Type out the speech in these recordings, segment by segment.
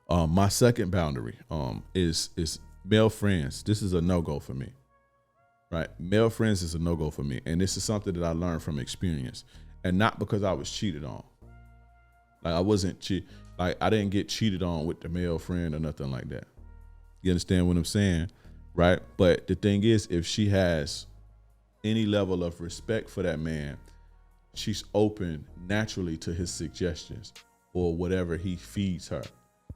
My second boundary is male friends. This is a no go for me. Right, male friends is a no go for me, and this is something that I learned from experience, and not because I was cheated on. Like I wasn't like I didn't get cheated on with the male friend or nothing like that. You understand what I'm saying, right? But the thing is, if she has any level of respect for that man, she's open naturally to his suggestions or whatever he feeds her.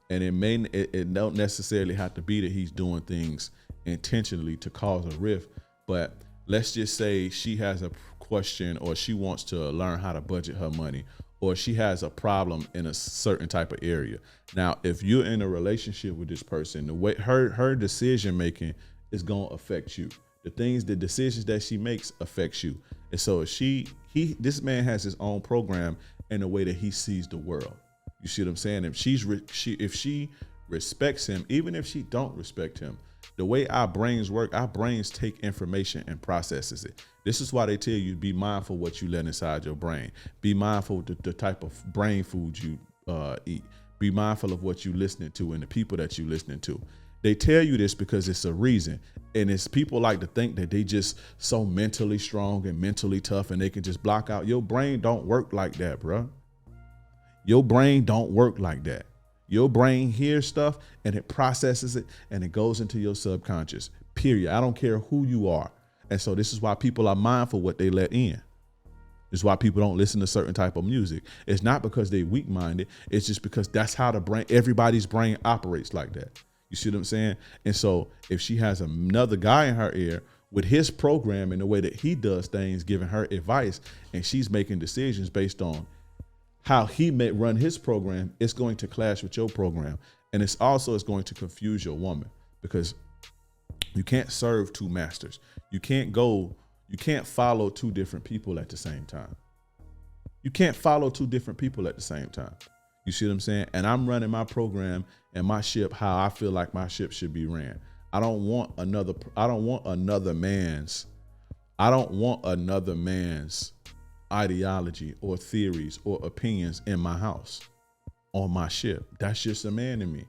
And it don't necessarily have to be that he's doing things intentionally to cause a rift, but let's just say she has a question or she wants to learn how to budget her money, or she has a problem in a certain type of area. Now, if you're in a relationship with this person, the way her decision making is going to affect you. The decisions that she makes affects you. And so if this man has his own program and the way that he sees the world. You see what I'm saying? If she respects him, even if she don't respect him, the way our brains work, our brains take information and processes it. This is why they tell you be mindful what you let inside your brain. Be mindful of the type of brain food you eat. Be mindful of what you're listening to and the people that you're listening to. They tell you this because it's a reason. And it's people like to think that they just so mentally strong and mentally tough and they can just block out. Your brain don't work like that, bro. Your brain don't work like that. Your brain hears stuff and it processes it and it goes into your subconscious, period. I don't care who you are. And so this is why people are mindful what they let in. This is why people don't listen to certain type of music. It's not because they're weak-minded. It's just because that's how everybody's brain operates like that. You see what I'm saying? And so if she has another guy in her ear with his program and the way that he does things, giving her advice, and she's making decisions based on how he may run his program, it's going to clash with your program. And it's going to confuse your woman, because you can't serve two masters. You can't follow two different people at the same time. You can't follow two different people at the same time. You see what I'm saying? And I'm running my program and my ship how I feel like my ship should be ran. I don't want another man's ideology or theories or opinions in my house, on my ship. That's just a man in me.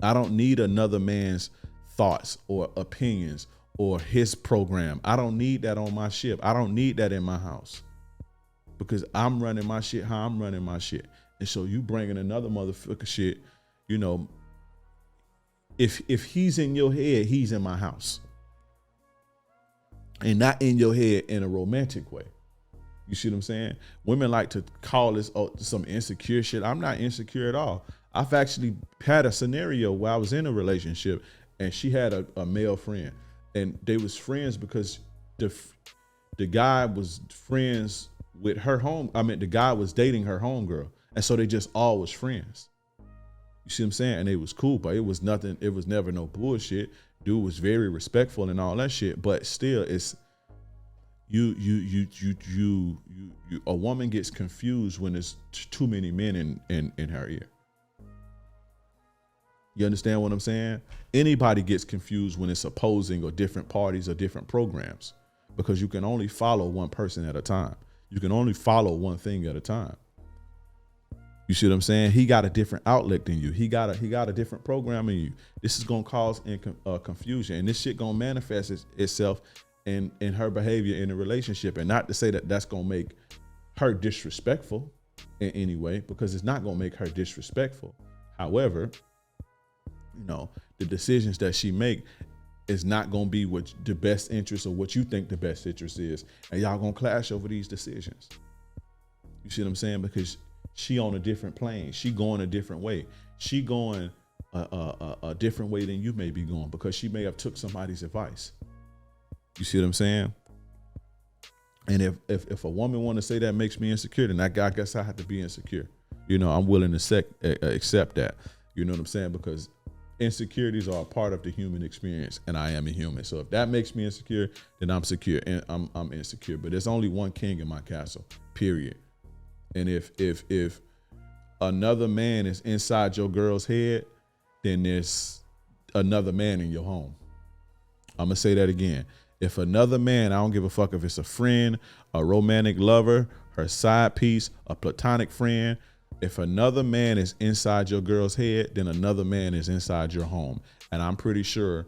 I don't need another man's thoughts or opinions or his program. I don't need that on my ship. I don't need that in my house, because I'm running my shit how I'm running my shit. And so you bringing another motherfucker shit, you know, if he's in your head, he's in my house, and not in your head in a romantic way. You see what I'm saying? Women like to call this some insecure shit. I'm not insecure at all. I've actually had a scenario where I was in a relationship and she had a male friend, and they was friends because the guy was friends with the guy was dating her homegirl. And so they just all was friends. You see what I'm saying? And it was cool, but it was nothing. It was never no bullshit. Dude was very respectful and all that shit. But still, it's a woman gets confused when there's too many men in her ear. You understand what I'm saying? Anybody gets confused when it's opposing or different parties or different programs, because you can only follow one person at a time. You can only follow one thing at a time. You see what I'm saying? He got a different outlet than you. He got a different program than you. This is gonna cause confusion, and this shit gonna manifest itself in her behavior in a relationship. And not to say that that's gonna make her disrespectful in any way, because it's not gonna make her disrespectful. However, you know, the decisions that she make is not gonna be what the best interest or what you think the best interest is, and y'all gonna clash over these decisions. You see what I'm saying? Because she on a different plane. She going a different way. She going a different way than you may be going, because she may have took somebody's advice. You see what I'm saying? And if a woman want to say that makes me insecure, then I guess I have to be insecure. You know, I'm willing to accept that. You know what I'm saying? Because insecurities are a part of the human experience, and I am a human. So if that makes me insecure, then I'm secure, and I'm insecure. But there's only one king in my castle, period. And if another man is inside your girl's head, then there's another man in your home. I'm gonna say that again. If another man, I don't give a fuck if it's a friend, a romantic lover, her side piece, a platonic friend, If another man is inside your girl's head, then another man is inside your home. And I'm pretty sure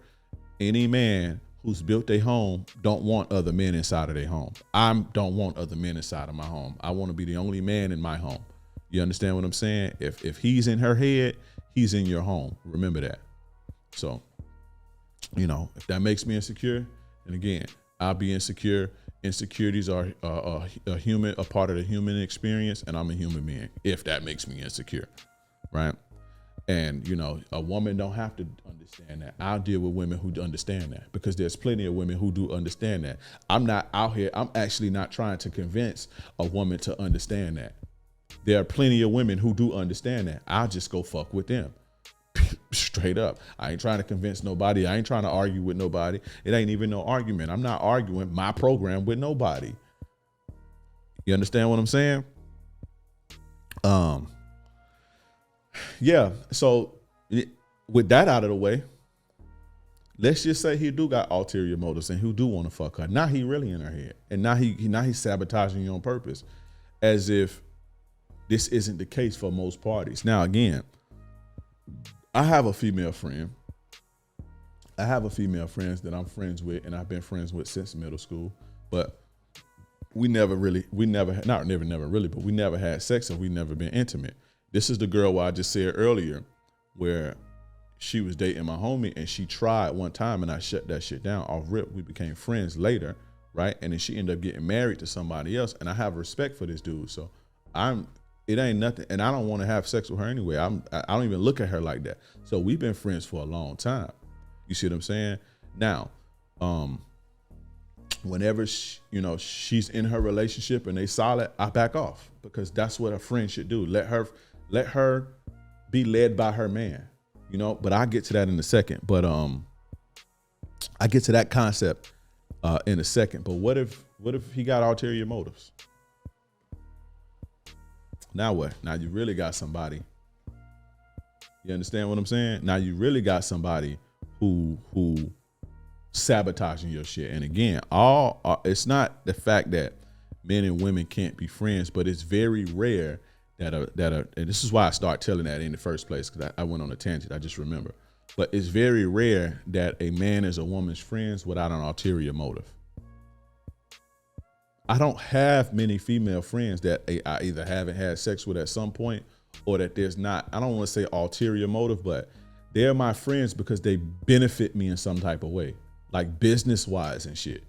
any man who's built a home don't want other men inside of their home. I don't want other men inside of my home. I want to be the only man in my home. You understand what I'm saying? If he's in her head, he's in your home. Remember that. So, if that makes me insecure, and again, I'll be insecure. Insecurities are a part of the human experience, and I'm a human being. If that makes me insecure, right? And a woman don't have to understand that. I'll deal with women who understand that, because there's plenty of women who do understand that. I'm not out here. I'm actually not trying to convince a woman to understand that. There are plenty of women who do understand that. I'll just go fuck with them. Straight up. I ain't trying to convince nobody. I ain't trying to argue with nobody. It ain't even no argument. I'm not arguing my program with nobody. You understand what I'm saying? Yeah. So with that out of the way, let's just say he do got ulterior motives and who do want to fuck her. Now he really in her head, and now he's sabotaging you on purpose, as if this isn't the case for most parties. Now again, I have a female friend. I have a female friend that I'm friends with, and I've been friends with since middle school. But we never had sex, and we never been intimate. This is the girl where I just said earlier, where she was dating my homie, and she tried one time, and I shut that shit down off rip. We became friends later, right? And then she ended up getting married to somebody else, and I have respect for this dude. So it ain't nothing, and I don't want to have sex with her anyway. I don't even look at her like that. So we've been friends for a long time. You see what I'm saying? Now, whenever she's in her relationship and they solid, I back off, because that's what a friend should do. Let her be led by her man. But I'll get to that in a second. But I get to that concept in a second. But what if he got ulterior motives? Now what? Now you really got somebody. You understand what I'm saying? Now you really got somebody who sabotaging your shit. And again, it's not the fact that men and women can't be friends, but it's very rare that and this is why I start telling that in the first place, because I went on a tangent. I just remember. But it's very rare that a man is a woman's friends without an ulterior motive. I don't have many female friends that I either haven't had sex with at some point, or that there's not, I don't want to say ulterior motive, but they're my friends because they benefit me in some type of way, like business wise and shit,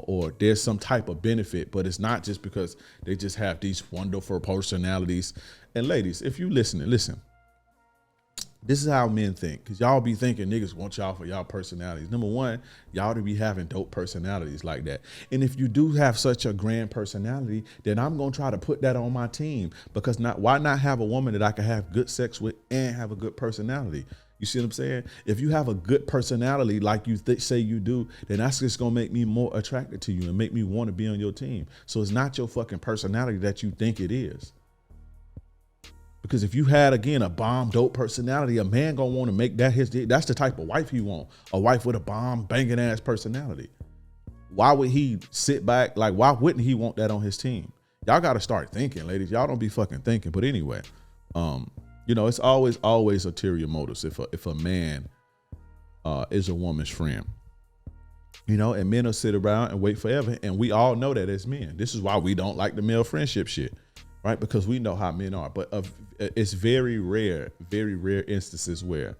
or there's some type of benefit, but it's not just because they just have these wonderful personalities. And ladies, if you listen, this is how men think, because y'all be thinking niggas want y'all for y'all personalities. Number one, y'all to be having dope personalities like that. And if you do have such a grand personality, then I'm going to try to put that on my team, because why not have a woman that I can have good sex with and have a good personality? You see what I'm saying? If you have a good personality like you say you do, then that's just going to make me more attracted to you and make me want to be on your team. So it's not your fucking personality that you think it is. Because if you had, again, a bomb dope personality, a man gonna want to make that that's the type of wife he want. A wife with a bomb banging ass personality. Why would he sit back? Like, why wouldn't he want that on his team? Y'all got to start thinking, ladies. Y'all don't be fucking thinking. But anyway, it's always ulterior motives if a man is a woman's friend. And men will sit around and wait forever. And we all know that as men. This is why we don't like the male friendship shit. Right, because we know how men are, but it's very rare instances where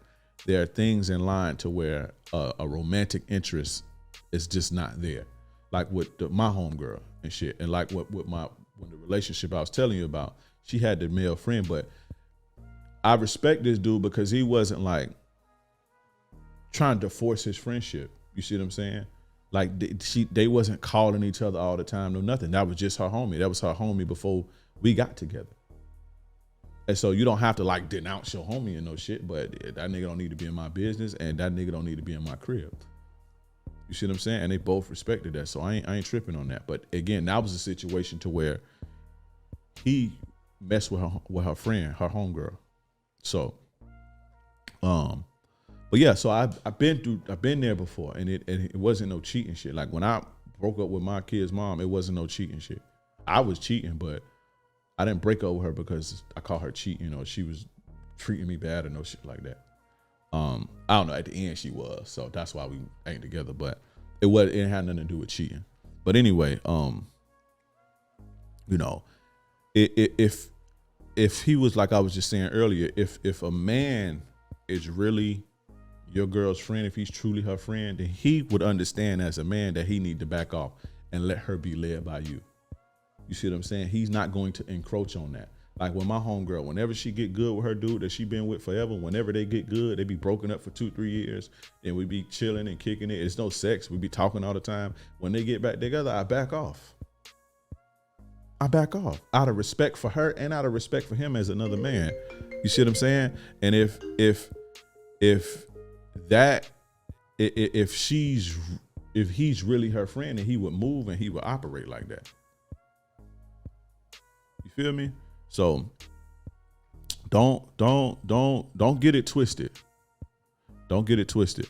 there are things in line to where a romantic interest is just not there, like with my homegirl and shit, and like when the relationship I was telling you about, she had the male friend, but I respect this dude because he wasn't like trying to force his friendship. You see what I'm saying? Like they wasn't calling each other all the time, no nothing. That was just her homie. That was her homie before we got together. And so you don't have to like denounce your homie and no shit, but that nigga don't need to be in my business and that nigga don't need to be in my crib. You see what I'm saying? And they both respected that. So I ain't tripping on that. But again, that was a situation to where he messed with her friend, her homegirl. So, but yeah, so I've been there before, and it wasn't no cheating shit. Like when I broke up with my kid's mom, it wasn't no cheating shit. I was cheating, but I didn't break up with her because I caught her cheating or she was treating me bad or no shit like that. I don't know. At the end, she was, so that's why we ain't together. But it had nothing to do with cheating. But anyway, you know, if he was like I was just saying earlier, if a man is really your girl's friend, if he's truly her friend, then he would understand as a man that he need to back off and let her be led by you. You see what I'm saying? He's not going to encroach on that. Like with my homegirl, whenever she get good with her dude that she been with forever, whenever they get good, they be broken up for 2-3 years, and we be chilling and kicking it. It's no sex. We be talking all the time. When they get back together, I back off. I back off out of respect for her and out of respect for him as another man. You see what I'm saying? And if he's really her friend, then he would move and he would operate like that. You feel me? So don't get it twisted. Don't get it twisted.